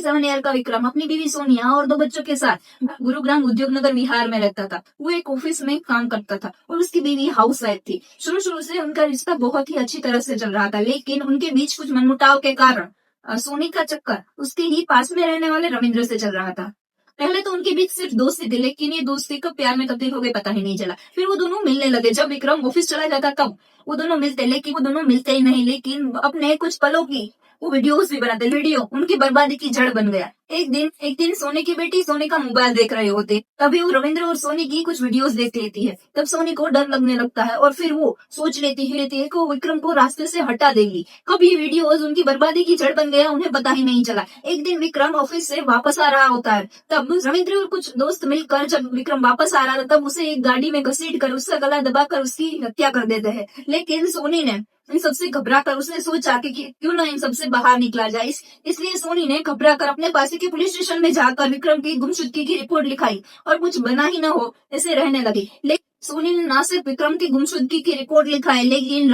47 year का विक्रम अपनी बीवी सोनिया और 2 बच्चों के साथ गुरुग्राम उद्योग नगर बिहार में रहता था। वो एक ऑफिस में काम करता था और उसकी बीवी हाउस वाइफ थी। शुरू शुरू से उनका रिश्ता बहुत ही अच्छी तरह से चल रहा था, लेकिन उनके बीच कुछ मनमुटाव के कारण सोनी का चक्कर उसके ही पास में रहने वाले रविंद्र से चल रहा था। पहले तो उनके बीच सिर्फ दोस्ती थी, लेकिन ये दोस्ती कब प्यार में तब्दील हो गई पता ही नहीं चला। फिर वो दोनों मिलने लगे। जब विक्रम ऑफिस चला जाता तब वो दोनों मिलते, लेकिन वो दोनों मिलते ही नहीं, लेकिन अपने कुछ पलों की वो वीडियोस भी बनाते। वीडियो उनकी बर्बादी की जड़ बन गया। एक दिन सोनी की बेटी सोनी का मोबाइल देख रहे होते, तभी वो रविंद्र और सोनी की कुछ वीडियोस देख लेती है। तब सोनी को डर लगने लगता है और फिर वो सोच लेती है कि वो विक्रम को रास्ते से हटा देगी। कब ये वीडियोस उनकी बर्बादी की जड़ बन गया उन्हें पता ही नहीं चला। एक दिन विक्रम ऑफिस से वापस आ रहा होता है, तब रविंद्र और कुछ दोस्त मिलकर जब विक्रम वापस आ रहा था तब उसे एक गाड़ी में घसीट कर उसका गला दबाकर उसकी हत्या कर देते हैं। लेकिन सोनी ने इन सबसे घबराकर उसने सोचा कि क्यों ना इन सबसे बाहर निकला जाए। इसलिए सोनी ने घबराकर अपने पास के पुलिस स्टेशन में जाकर विक्रम की गुमशुदगी की रिपोर्ट लिखाई और कुछ बना ही न हो ऐसे रहने लगी। लेकिन सोनी ने न सिर्फ विक्रम की गुमशुदगी की रिपोर्ट लिखाई, लेकिन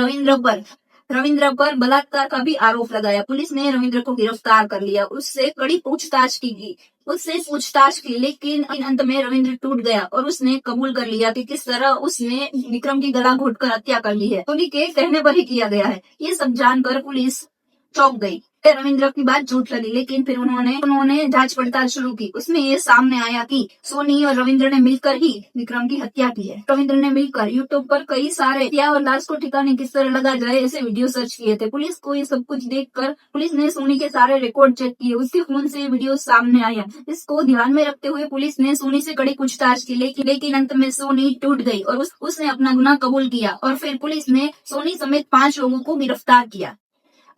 रविंद्र पर बलात्कार का भी आरोप लगाया। पुलिस ने रविंद्र को गिरफ्तार कर लिया। उससे कड़ी पूछताछ की, लेकिन अंत में रविंद्र टूट गया और उसने कबूल कर लिया कि किस तरह उसने विक्रम की गला घोटकर हत्या कर ली है। सोनी के कहने पर ही किया गया है। ये सब जानकर पुलिस चौंक गई। रविंद्र की बात झूठ लगी, लेकिन फिर उन्होंने जांच पड़ताल शुरू की। उसमें ये सामने आया कि सोनी और रविंद्र ने मिलकर ही विक्रम की हत्या की है। रविंद्र ने मिलकर यूट्यूब पर कई सारे हत्या और लाश को ठिकाने किस तरह लगा जाए ऐसे वीडियो सर्च किए थे। पुलिस को ये सब कुछ देखकर पुलिस ने सोनी के सारे रिकॉर्ड चेक किए। उसके फोन से वीडियो सामने आया। इसको ध्यान में रखते हुए पुलिस ने सोनी से कड़ी पूछताछ की, लेकिन अंत में सोनी टूट गई और उसने अपना गुनाह कबूल किया। और फिर पुलिस ने सोनी समेत 5 लोगों को गिरफ्तार किया।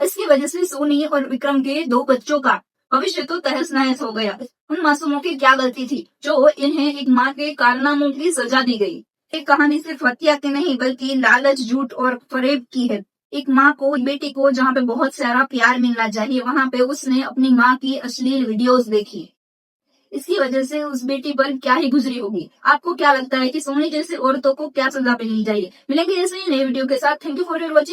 इसकी वजह से सोनी और विक्रम के 2 बच्चों का भविष्य तो तहस नहस हो गया। उन मासूमों की क्या गलती थी जो इन्हें एक माँ के कारनामों की सजा दी गई। ये कहानी सिर्फ हत्या की नहीं बल्कि लालच, झूठ और फरेब की है। एक माँ को, बेटी को जहाँ पे बहुत सारा प्यार मिलना चाहिए, वहाँ पे उसने अपनी माँ की अश्लील वीडियोस देखी। इसकी वजह से उस बेटी पर क्या ही गुजरी होगी। आपको क्या लगता है कि सोनी जैसे औरतों को क्या सजा मिलनी चाहिए? मिलेंगे ऐसे ही नए वीडियो के साथ। Thank you for your watching.